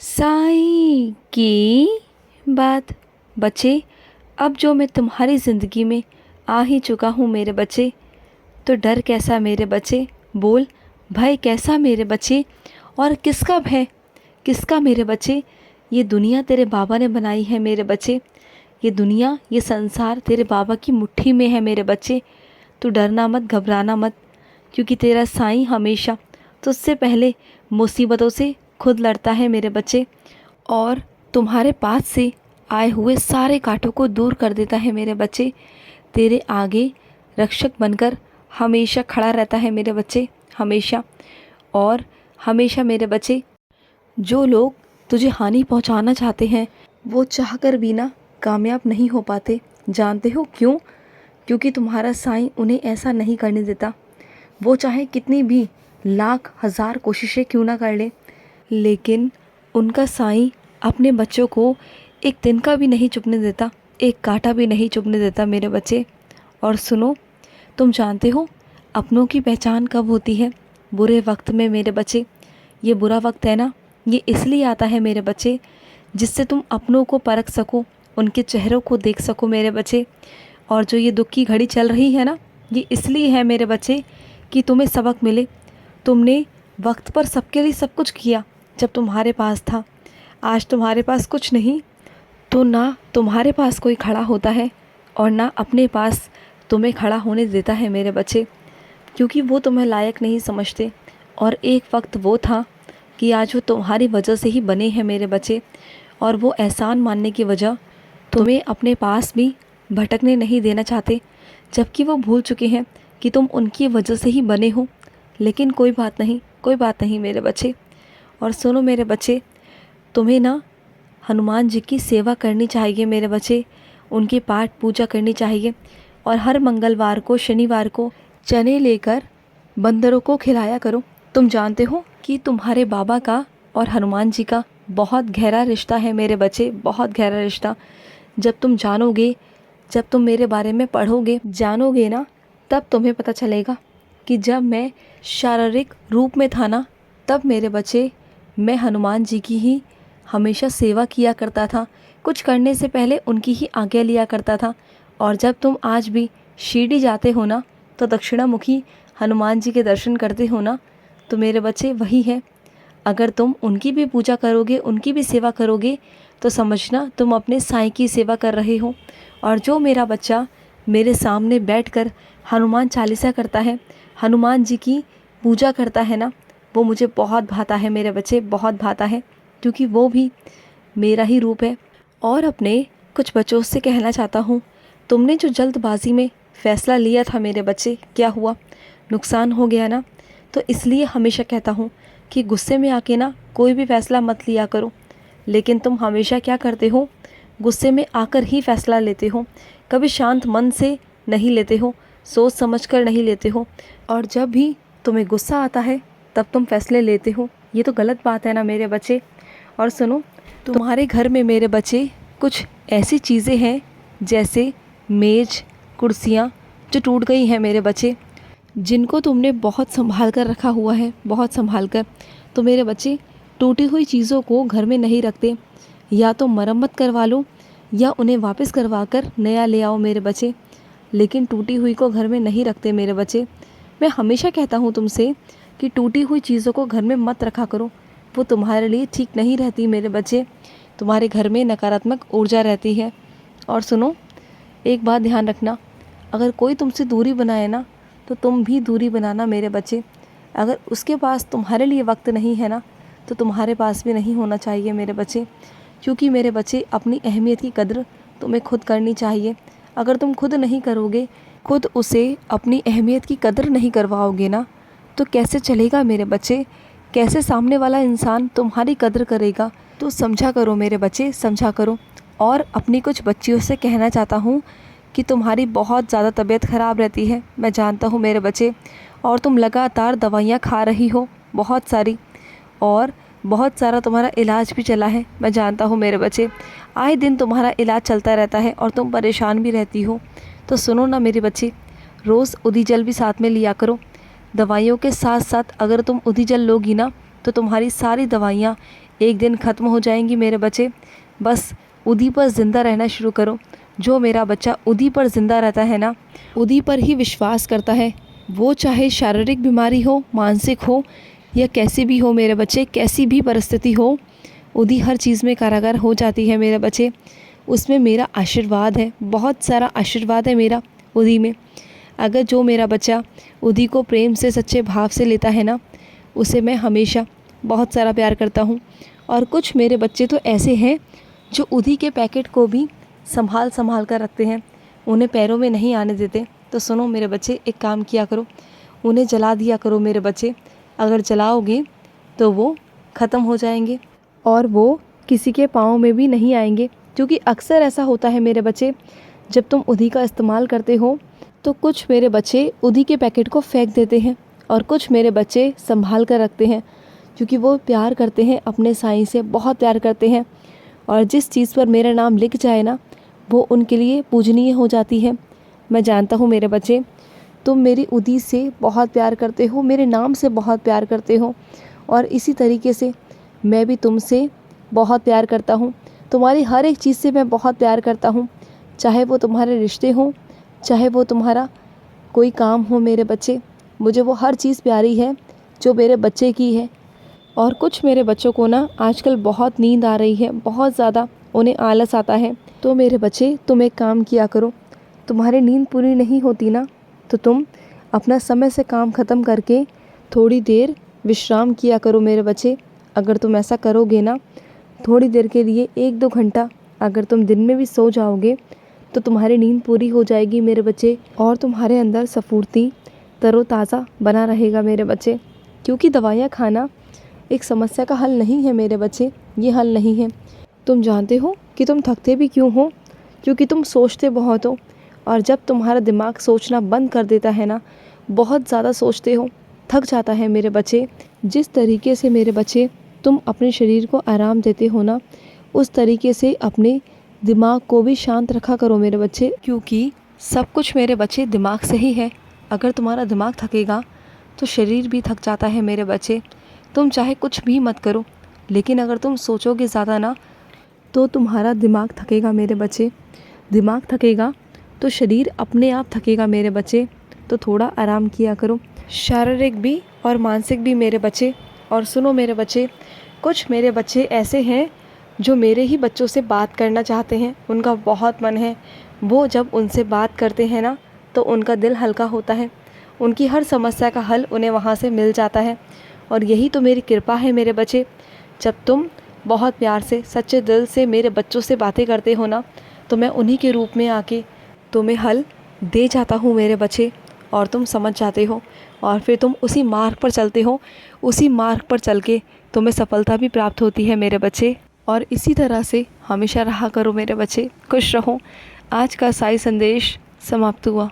साईं की बात। बच्चे, अब जो मैं तुम्हारी ज़िंदगी में आ ही चुका हूँ मेरे बच्चे, तो डर कैसा मेरे बच्चे, बोल भय कैसा मेरे बच्चे। और किसका भय, किसका मेरे बच्चे। ये दुनिया तेरे बाबा ने बनाई है मेरे बच्चे। ये दुनिया, ये संसार तेरे बाबा की मुट्ठी में है मेरे बच्चे। तू डरना मत, घबराना मत, क्योंकि तेरा साईं हमेशा तुझसे पहले मुसीबतों से खुद लड़ता है मेरे बच्चे, और तुम्हारे पास से आए हुए सारे कांटों को दूर कर देता है मेरे बच्चे। तेरे आगे रक्षक बनकर हमेशा खड़ा रहता है मेरे बच्चे, हमेशा और हमेशा मेरे बच्चे। जो लोग तुझे हानि पहुंचाना चाहते हैं वो चाहकर भी ना कामयाब नहीं हो पाते। जानते हो क्यों? क्योंकि तुम्हारा साईं उन्हें ऐसा नहीं करने देता। वो चाहे कितनी भी लाख हज़ार कोशिशें क्यों ना कर ले, लेकिन उनका साईं अपने बच्चों को एक तिनका भी नहीं चुभने देता, एक कांटा भी नहीं चुभने देता मेरे बच्चे। और सुनो, तुम जानते हो अपनों की पहचान कब होती है? बुरे वक्त में मेरे बच्चे। ये बुरा वक्त है ना, ये इसलिए आता है मेरे बच्चे जिससे तुम अपनों को परख सको, उनके चेहरों को देख सको मेरे बच्चे। और जो ये दुख की घड़ी चल रही है ना, ये इसलिए है मेरे बच्चे कि तुम्हें सबक मिले। तुमने वक्त पर सबके लिए सब कुछ किया जब तुम्हारे पास था। आज तुम्हारे पास कुछ नहीं, तो ना तुम्हारे पास कोई खड़ा होता है और ना अपने पास तुम्हें खड़ा होने देता है मेरे बच्चे, क्योंकि वो तुम्हें लायक नहीं समझते। और एक वक्त वो था कि आज वो तुम्हारी वजह से ही बने हैं मेरे बच्चे, और वो एहसान मानने की वजह तुम्हें अपने पास भी भटकने नहीं देना चाहते, जबकि वो भूल चुके हैं कि तुम उनकी वजह से ही बने हो। लेकिन कोई बात नहीं, कोई बात नहीं मेरे बच्चे। और सुनो मेरे बच्चे, तुम्हें ना हनुमान जी की सेवा करनी चाहिए मेरे बच्चे, उनकी पाठ पूजा करनी चाहिए। और हर मंगलवार को, शनिवार को चने लेकर बंदरों को खिलाया करो। तुम जानते हो कि तुम्हारे बाबा का और हनुमान जी का बहुत गहरा रिश्ता है मेरे बच्चे, बहुत गहरा रिश्ता। जब तुम जानोगे, जब तुम मेरे बारे में पढ़ोगे, जानोगे ना, तब तुम्हें पता चलेगा कि जब मैं शारीरिक रूप में था ना, तब मेरे बच्चे मैं हनुमान जी की ही हमेशा सेवा किया करता था। कुछ करने से पहले उनकी ही आज्ञा लिया करता था। और जब तुम आज भी शिरडी जाते हो ना, तो दक्षिणामुखी हनुमान जी के दर्शन करते हो ना, तो मेरे बच्चे वही है। अगर तुम उनकी भी पूजा करोगे, उनकी भी सेवा करोगे, तो समझना तुम अपने साईं की सेवा कर रहे हो। और जो मेरा बच्चा मेरे सामने बैठकर हनुमान चालीसा करता है, हनुमान जी की पूजा करता है ना, वो मुझे बहुत भाता है मेरे बच्चे, बहुत भाता है, क्योंकि वो भी मेरा ही रूप है। और अपने कुछ बच्चों से कहना चाहता हूँ, तुमने जो जल्दबाजी में फ़ैसला लिया था मेरे बच्चे, क्या हुआ? नुकसान हो गया ना। तो इसलिए हमेशा कहता हूँ कि गुस्से में आके ना कोई भी फ़ैसला मत लिया करो। लेकिन तुम हमेशा क्या करते हो? गुस्से में आकर ही फ़ैसला लेते हो, कभी शांत मन से नहीं लेते हो, सोच समझ कर नहीं लेते हो। और जब भी तुम्हें गुस्सा आता है तब तुम फैसले लेते हो। ये तो गलत बात है ना मेरे बच्चे। और सुनो, तुम्हारे घर में मेरे बच्चे कुछ ऐसी चीज़ें हैं, जैसे मेज़, कुर्सियाँ जो टूट गई हैं मेरे बच्चे, जिनको तुमने बहुत संभाल कर रखा हुआ है, बहुत संभाल कर। तो मेरे बच्चे, टूटी हुई चीज़ों को घर में नहीं रखते। या तो मरम्मत करवा लो या उन्हें वापस करवा कर नया ले आओ मेरे बच्चे, लेकिन टूटी हुई को घर में नहीं रखते मेरे बच्चे। मैं हमेशा कहता हूँ तुमसे कि टूटी हुई चीज़ों को घर में मत रखा करो, वो तुम्हारे लिए ठीक नहीं रहती मेरे बच्चे। तुम्हारे घर में नकारात्मक ऊर्जा रहती है। और सुनो, एक बात ध्यान रखना, अगर कोई तुमसे दूरी बनाए ना, तो तुम भी दूरी बनाना मेरे बच्चे। अगर उसके पास तुम्हारे लिए वक्त नहीं है ना, तो तुम्हारे पास भी नहीं होना चाहिए मेरे बच्चे। क्योंकि मेरे बच्चे, अपनी अहमियत की कद्र तुम्हें खुद करनी चाहिए। अगर तुम खुद नहीं करोगे, खुद उसे अपनी अहमियत की कद्र नहीं करवाओगे ना, तो कैसे चलेगा मेरे बच्चे? कैसे सामने वाला इंसान तुम्हारी कद्र करेगा? तो समझा करो मेरे बच्चे, समझा करो। और अपनी कुछ बच्चियों से कहना चाहता हूँ कि तुम्हारी बहुत ज़्यादा तबीयत ख़राब रहती है, मैं जानता हूँ मेरे बच्चे। और तुम लगातार दवाइयाँ खा रही हो, बहुत सारी, और बहुत सारा तुम्हारा इलाज भी चला है, मैं जानता हूँ मेरे बच्चे। आए दिन तुम्हारा इलाज चलता रहता है और तुम परेशान भी रहती हो। तो सुनो ना मेरे बच्चे, रोज़ उधी जल भी साथ में लिया करो। दवाइयों के साथ साथ अगर तुम उधी जल लोगी ना, तो तुम्हारी सारी दवाइयाँ एक दिन ख़त्म हो जाएंगी मेरे बच्चे। बस उदी पर ज़िंदा रहना शुरू करो। जो मेरा बच्चा उदी पर ज़िंदा रहता है ना, उदी पर ही विश्वास करता है, वो चाहे शारीरिक बीमारी हो, मानसिक हो या कैसी भी हो मेरे बच्चे, कैसी भी परिस्थिति हो, उदी हर चीज़ में कारागार हो जाती है मेरे बच्चे। उसमें मेरा आशीर्वाद है, बहुत सारा आशीर्वाद है मेरा उदी में। अगर जो मेरा बच्चा उदी को प्रेम से, सच्चे भाव से लेता है ना, उसे मैं हमेशा बहुत सारा प्यार करता हूँ। और कुछ मेरे बच्चे तो ऐसे हैं जो उदी के पैकेट को भी संभाल संभाल कर रखते हैं, उन्हें पैरों में नहीं आने देते। तो सुनो मेरे बच्चे, एक काम किया करो, उन्हें जला दिया करो मेरे बच्चे। अगर जलाओगे तो वो ख़त्म हो जाएंगे और वो किसी के पाँव में भी नहीं आएंगे। क्योंकि अक्सर ऐसा होता है मेरे बच्चे, जब तुम उदी का इस्तेमाल करते हो तो कुछ मेरे बच्चे उदी के पैकेट को फेंक देते हैं और कुछ मेरे बच्चे संभाल कर रखते हैं, क्योंकि वो प्यार करते हैं अपने साईं से, बहुत प्यार करते हैं। और जिस चीज़ पर मेरा नाम लिख जाए ना, वो उनके लिए पूजनीय हो जाती है। मैं जानता हूँ मेरे बच्चे, तुम मेरी उदी से बहुत प्यार करते हो, मेरे नाम से बहुत प्यार करते हो, और इसी तरीके से मैं भी तुमसे बहुत प्यार करता हूँ। तुम्हारी हर एक चीज़ से मैं बहुत प्यार करता हूँ, चाहे वो तुम्हारे रिश्ते हों, चाहे वो तुम्हारा कोई काम हो मेरे बच्चे। मुझे वो हर चीज़ प्यारी है जो मेरे बच्चे की है। और कुछ मेरे बच्चों को ना आजकल बहुत नींद आ रही है, बहुत ज़्यादा उन्हें आलस आता है। तो मेरे बच्चे, तुम एक काम किया करो, तुम्हारी नींद पूरी नहीं होती ना, तो तुम अपना समय से काम ख़त्म करके थोड़ी देर विश्राम किया करो मेरे बच्चे। अगर तुम ऐसा करोगे ना, थोड़ी देर के लिए 1-2 घंटा अगर तुम दिन में भी सो जाओगे तो तुम्हारी नींद पूरी हो जाएगी मेरे बच्चे, और तुम्हारे अंदर स्फूर्ति, तरोताज़ा बना रहेगा मेरे बच्चे। क्योंकि दवाइयाँ खाना एक समस्या का हल नहीं है मेरे बच्चे, ये हल नहीं है। तुम जानते हो कि तुम थकते भी क्यों हो? क्योंकि तुम सोचते बहुत हो, और जब तुम्हारा दिमाग सोचना बंद कर देता है ना, बहुत ज़्यादा सोचते हो, थक जाता है मेरे बच्चे। जिस तरीके से मेरे बच्चे तुम अपने शरीर को आराम देते हो ना, उस तरीके से अपने दिमाग को भी शांत रखा करो मेरे बच्चे। क्योंकि सब कुछ मेरे बच्चे दिमाग से ही है। अगर तुम्हारा दिमाग थकेगा तो शरीर भी थक जाता है मेरे बच्चे। तुम चाहे कुछ भी मत करो, लेकिन अगर तुम सोचोगे ज़्यादा ना, तो तुम्हारा दिमाग थकेगा मेरे बच्चे। दिमाग थकेगा तो शरीर अपने आप थकेगा मेरे बच्चे। तो थोड़ा आराम किया करो, शारीरिक भी और मानसिक भी मेरे बच्चे। और सुनो मेरे बच्चे, कुछ मेरे बच्चे ऐसे हैं जो मेरे ही बच्चों से बात करना चाहते हैं, उनका बहुत मन है। वो जब उनसे बात करते हैं ना, तो उनका दिल हल्का होता है, उनकी हर समस्या का हल उन्हें वहाँ से मिल जाता है। और यही तो मेरी कृपा है मेरे बच्चे। जब तुम बहुत प्यार से, सच्चे दिल से मेरे बच्चों से बातें करते हो ना, तो मैं उन्हीं के रूप में आके तुम्हें हल दे जाता हूँ मेरे बच्चे, और तुम समझ जाते हो, और फिर तुम उसी मार्ग पर चलते हो। उसी मार्ग पर चल के तुम्हें सफलता भी प्राप्त होती है मेरे बच्चे। और इसी तरह से हमेशा रहा करो मेरे बच्चे, खुश रहो। आज का साई संदेश समाप्त हुआ।